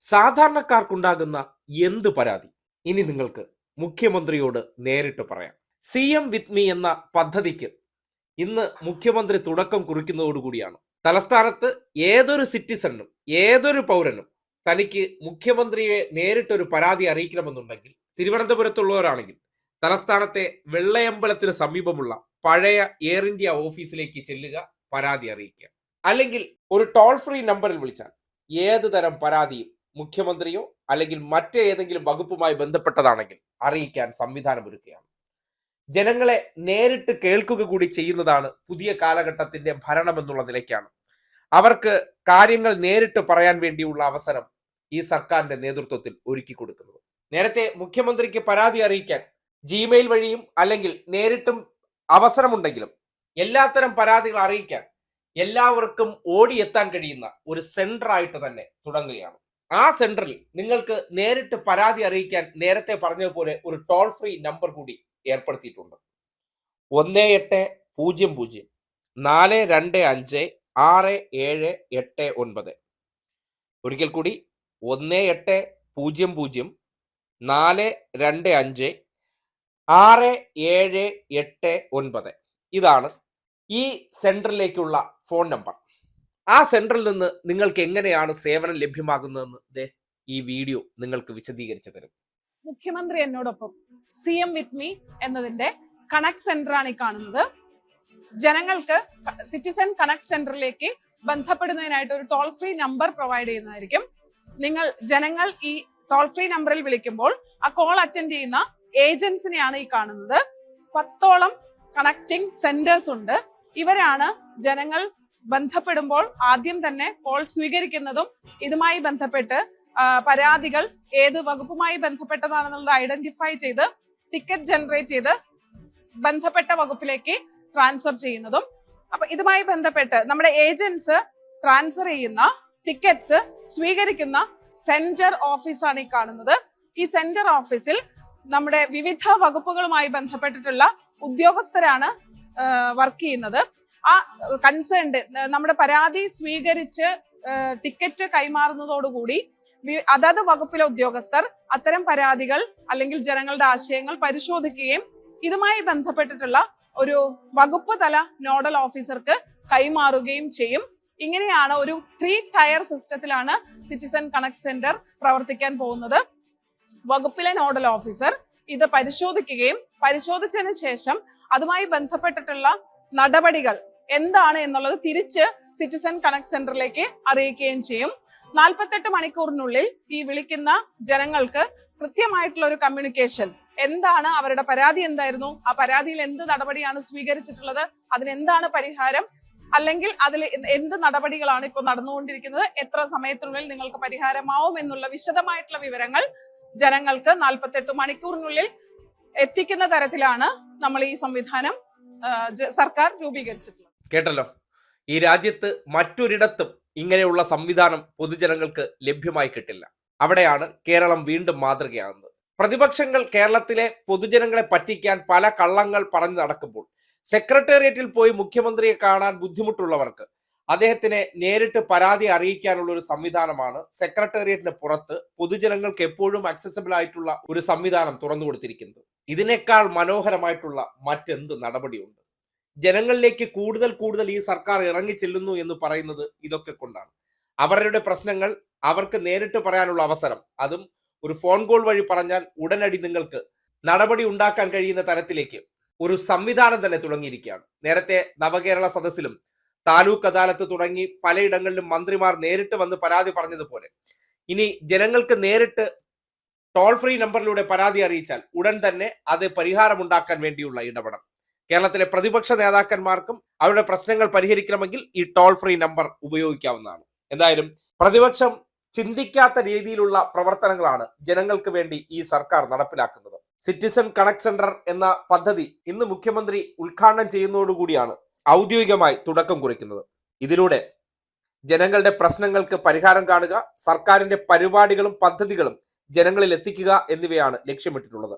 സാധാരണക്കാർക്കുണ്ടാകുന്ന എന്ത് പരാതി ഇനി നിങ്ങൾക്ക് മുഖ്യമന്ത്രിയോട് നേരിട്ട് പറയാം. CM വിത്ത് മീ എന്ന പദ്ധതിക്ക് ഇന്ന് മുഖ്യമന്ത്രി തുടക്കം കുറിക്കുന്നതോടുകൂടിയാണ് തലസ്ഥാനത്ത് ഏതൊരു സിറ്റിസണും ഏതൊരു പൗരനും തനിക്ക് മുഖ്യമന്ത്രിയെ നേരിട്ടൊരു പരാതി അറിയിക്കണമെന്നുണ്ടെങ്കിൽ തിരുവനന്തപുരത്തുള്ളവരാണെങ്കിൽ തലസ്ഥാനത്തെ വെള്ളയമ്പലത്തിന് സമീപമുള്ള പഴയ എയർ ഇന്ത്യ ഓഫീസിലേക്ക് ചെല്ലുക, പരാതി അറിയിക്കുക. അല്ലെങ്കിൽ ഒരു ടോൾ ഫ്രീ നമ്പറിൽ വിളിച്ചാൽ ഏത് തരം പരാതിയും മുഖ്യമന്ത്രിയോ അല്ലെങ്കിൽ മറ്റേതെങ്കിലും വകുപ്പുമായി ബന്ധപ്പെട്ടതാണെങ്കിൽ അറിയിക്കാൻ സംവിധാനമൊരുക്കുകയാണ്. ജനങ്ങളെ നേരിട്ട് കേൾക്കുക കൂടി ചെയ്യുന്നതാണ് പുതിയ കാലഘട്ടത്തിന്റെ ഭരണം എന്നുള്ള നിലയ്ക്കാണ് അവർക്ക് കാര്യങ്ങൾ നേരിട്ട് പറയാൻ വേണ്ടിയുള്ള അവസരം ഈ സർക്കാരിന്റെ നേതൃത്വത്തിൽ ഒരുക്കി കൊടുക്കുന്നത്. നേരത്തെ മുഖ്യമന്ത്രിക്ക് പരാതി അറിയിക്കാൻ ജിമെയിൽ വഴിയും അല്ലെങ്കിൽ നേരിട്ടും അവസരമുണ്ടെങ്കിലും എല്ലാത്തരം പരാതികൾ അറിയിക്കാൻ എല്ലാവർക്കും ഓടിയെത്താൻ കഴിയുന്ന ഒരു സെന്റർ ആയിട്ട് തന്നെ തുടങ്ങുകയാണ്. ആ സെന്ററിൽ നിങ്ങൾക്ക് നേരിട്ട് പരാതി അറിയിക്കാൻ നേരത്തെ പറഞ്ഞതുപോലെ ഒരു ടോൾ ഫ്രീ നമ്പർ കൂടി ഏർപ്പെടുത്തിയിട്ടുണ്ട്. 1800-425-6789. ഒരിക്കൽ കൂടി 1800-425-6789. ഇതാണ് ഈ സെന്ററിലേക്കുള്ള ഫോൺ നമ്പർ. ആ സെന്ററിൽ നിന്ന് നിങ്ങൾക്ക് എങ്ങനെയാണ് സേവനം ലഭ്യമാകുന്നതെന്ന് ഈ വീഡിയോ നിങ്ങൾക്ക് വിശദീകരിച്ചു തരും. മുഖ്യമന്ത്രി എന്നോടൊപ്പം CM വിത്ത് മീ എന്നതിന്റെ കണക്ട് സെന്റർ ആണ് ഈ കാണുന്നത്. ജനങ്ങൾക്ക് സിറ്റിസൺ കണക്ട് സെന്ററിലേക്ക് ബന്ധപ്പെടുന്നതിനായിട്ട് ഒരു ടോൾ ഫ്രീ നമ്പർ പ്രൊവൈഡ് ചെയ്യുന്നതായിരിക്കും. ജനങ്ങൾ ഈ ടോൾ ഫ്രീ നമ്പറിൽ വിളിക്കുമ്പോൾ ആ കോൾ അറ്റൻഡ് ചെയ്യുന്ന ഏജൻസിനെയാണ് ഈ കാണുന്നത്. 10ഓളം കണക്റ്റിംഗ് സെന്റേഴ്സ് ഉണ്ട്. ഇവരാണ് ജനങ്ങൾ ബന്ധപ്പെടുമ്പോൾ ആദ്യം തന്നെ കോൾ സ്വീകരിക്കുന്നതും ഇതുമായി ബന്ധപ്പെട്ട് പരാതികൾ ഏത് വകുപ്പുമായി ബന്ധപ്പെട്ടതാണെന്നുള്ളത് ഐഡന്റിഫൈ ചെയ്ത് ടിക്കറ്റ് ജനറേറ്റ് ചെയ്ത് ബന്ധപ്പെട്ട വകുപ്പിലേക്ക് ട്രാൻസ്ഫർ ചെയ്യുന്നതും. അപ്പൊ ഇതുമായി ബന്ധപ്പെട്ട് നമ്മുടെ ഏജൻസ് ട്രാൻസ്ഫർ ചെയ്യുന്ന ടിക്കറ്റ്സ് സ്വീകരിക്കുന്ന സെന്റർ ഓഫീസാണ് ഈ കാണുന്നത്. ഈ സെന്റർ ഓഫീസിൽ നമ്മുടെ വിവിധ വകുപ്പുകളുമായി ബന്ധപ്പെട്ടിട്ടുള്ള ഉദ്യോഗസ്ഥരാണ് വർക്ക് ചെയ്യുന്നത്. ആ കൺസേൺഡ് നമ്മുടെ പരാതി സ്വീകരിച്ച് ടിക്കറ്റ് കൈമാറുന്നതോടുകൂടി അതത് വകുപ്പിലെ ഉദ്യോഗസ്ഥർ അത്തരം പരാതികൾ അല്ലെങ്കിൽ ജനങ്ങളുടെ ആശയങ്ങൾ പരിശോധിക്കുകയും ഇതുമായി ബന്ധപ്പെട്ടിട്ടുള്ള ഒരു വകുപ്പ് തല നോഡൽ ഓഫീസർക്ക് കൈമാറുകയും ചെയ്യും. ഇങ്ങനെയാണ് ഒരു 3 ടയർ സിസ്റ്റത്തിലാണ് സിറ്റിസൺ കണക്ട് സെന്റർ പ്രവർത്തിക്കാൻ പോകുന്നത്. വകുപ്പിലെ നോഡൽ ഓഫീസർ ഇത് പരിശോധിക്കുകയും പരിശോധിച്ചതിന് ശേഷം അതുമായി ബന്ധപ്പെട്ടിട്ടുള്ള നടപടികൾ എന്താണ് എന്നുള്ളത് തിരിച്ച് സിറ്റിസൺ കണക്ട് സെന്ററിലേക്ക് അറിയിക്കുകയും ചെയ്യും. 48 മണിക്കൂറിനുള്ളിൽ ഈ വിളിക്കുന്ന ജനങ്ങൾക്ക് കൃത്യമായിട്ടുള്ള ഒരു കമ്മ്യൂണിക്കേഷൻ, എന്താണ് അവരുടെ പരാതി, എന്തായിരുന്നു ആ പരാതിയിൽ എന്ത് നടപടിയാണ് സ്വീകരിച്ചിട്ടുള്ളത്, അതിനെന്താണ് പരിഹാരം, അല്ലെങ്കിൽ അതിൽ എന്ത് നടപടികളാണ് ഇപ്പോൾ നടന്നുകൊണ്ടിരിക്കുന്നത്, എത്ര സമയത്തിനുള്ളിൽ നിങ്ങൾക്ക് പരിഹാരമാവും എന്നുള്ള വിശദമായിട്ടുള്ള വിവരങ്ങൾ ജനങ്ങൾക്ക് 48 മണിക്കൂറിനുള്ളിൽ എത്തിക്കുന്ന തരത്തിലാണ് നമ്മൾ ഈ സംവിധാനം സർക്കാർ രൂപീകരിച്ചിട്ടുള്ളത്. കേട്ടല്ലോ, ഈ രാജ്യത്ത് മറ്റൊരിടത്തും ഇങ്ങനെയുള്ള സംവിധാനം പൊതുജനങ്ങൾക്ക് ലഭ്യമായി കിട്ടില്ല. അവിടെയാണ് കേരളം വീണ്ടും മാതൃകയാകുന്നത്. പ്രതിപക്ഷങ്ങൾ കേരളത്തിലെ പൊതുജനങ്ങളെ പറ്റിക്കാൻ പല കള്ളങ്ങൾ പറഞ്ഞു നടക്കുമ്പോൾ സെക്രട്ടേറിയറ്റിൽ പോയി മുഖ്യമന്ത്രിയെ കാണാൻ ബുദ്ധിമുട്ടുള്ളവർക്ക് അദ്ദേഹത്തിനെ നേരിട്ട് പരാതി അറിയിക്കാനുള്ള ഒരു സംവിധാനമാണ് സെക്രട്ടേറിയറ്റിന് പുറത്ത് പൊതുജനങ്ങൾക്ക് എപ്പോഴും ആക്സസിബിൾ ആയിട്ടുള്ള ഒരു സംവിധാനം തുറന്നു കൊടുത്തിരിക്കുന്നത്. ഇതിനേക്കാൾ മനോഹരമായിട്ടുള്ള മറ്റെന്ത് നടപടിയുണ്ട്? ജനങ്ങളിലേക്ക് കൂടുതൽ ഈ സർക്കാർ ഇറങ്ങി ചെല്ലുന്നു എന്ന് പറയുന്നത് ഇതൊക്കെ കൊണ്ടാണ്. അവരുടെ പ്രശ്നങ്ങൾ അവർക്ക് നേരിട്ട് പറയാനുള്ള അവസരം, അതും ഒരു ഫോൺ കോൾ വഴി പറഞ്ഞാൽ ഉടനടി നിങ്ങൾക്ക് നടപടി ഉണ്ടാക്കാൻ കഴിയുന്ന തരത്തിലേക്ക് ഒരു സംവിധാനം തന്നെ തുടങ്ങിയിരിക്കുകയാണ്. നേരത്തെ നവകേരള സദസ്സിലും താലൂക്ക് അദാലത്ത് തുടങ്ങി പലയിടങ്ങളിലും മന്ത്രിമാർ നേരിട്ട് വന്ന് പരാതി പറഞ്ഞതുപോലെ ഇനി ജനങ്ങൾക്ക് നേരിട്ട് ടോൾ ഫ്രീ നമ്പറിലൂടെ പരാതി അറിയിച്ചാൽ ഉടൻ തന്നെ അത് പരിഹാരമുണ്ടാക്കാൻ വേണ്ടിയുള്ള ഇടപെടൽ കേരളത്തിലെ പ്രതിപക്ഷ നേതാക്കന്മാർക്കും അവരുടെ പ്രശ്നങ്ങൾ പരിഹരിക്കണമെങ്കിൽ ഈ ടോൾ ഫ്രീ നമ്പർ ഉപയോഗിക്കാവുന്നതാണ്. എന്തായാലും പ്രതിപക്ഷം ചിന്തിക്കാത്ത രീതിയിലുള്ള പ്രവർത്തനങ്ങളാണ് ജനങ്ങൾക്ക് വേണ്ടി ഈ സർക്കാർ നടപ്പിലാക്കുന്നത്. സിറ്റിസൺ കണക്ട് സെന്റർ എന്ന പദ്ധതി ഇന്ന് മുഖ്യമന്ത്രി ഉദ്ഘാടനം ചെയ്യുന്നതോടുകൂടിയാണ് ഔദ്യോഗികമായി തുടക്കം കുറിക്കുന്നത്. ഇതിലൂടെ ജനങ്ങളുടെ പ്രശ്നങ്ങൾക്ക് പരിഹാരം കാണുക, സർക്കാരിന്റെ പരിപാടികളും പദ്ധതികളും ജനങ്ങളിൽ എത്തിക്കുക എന്നിവയാണ് ലക്ഷ്യമിട്ടിട്ടുള്ളത്.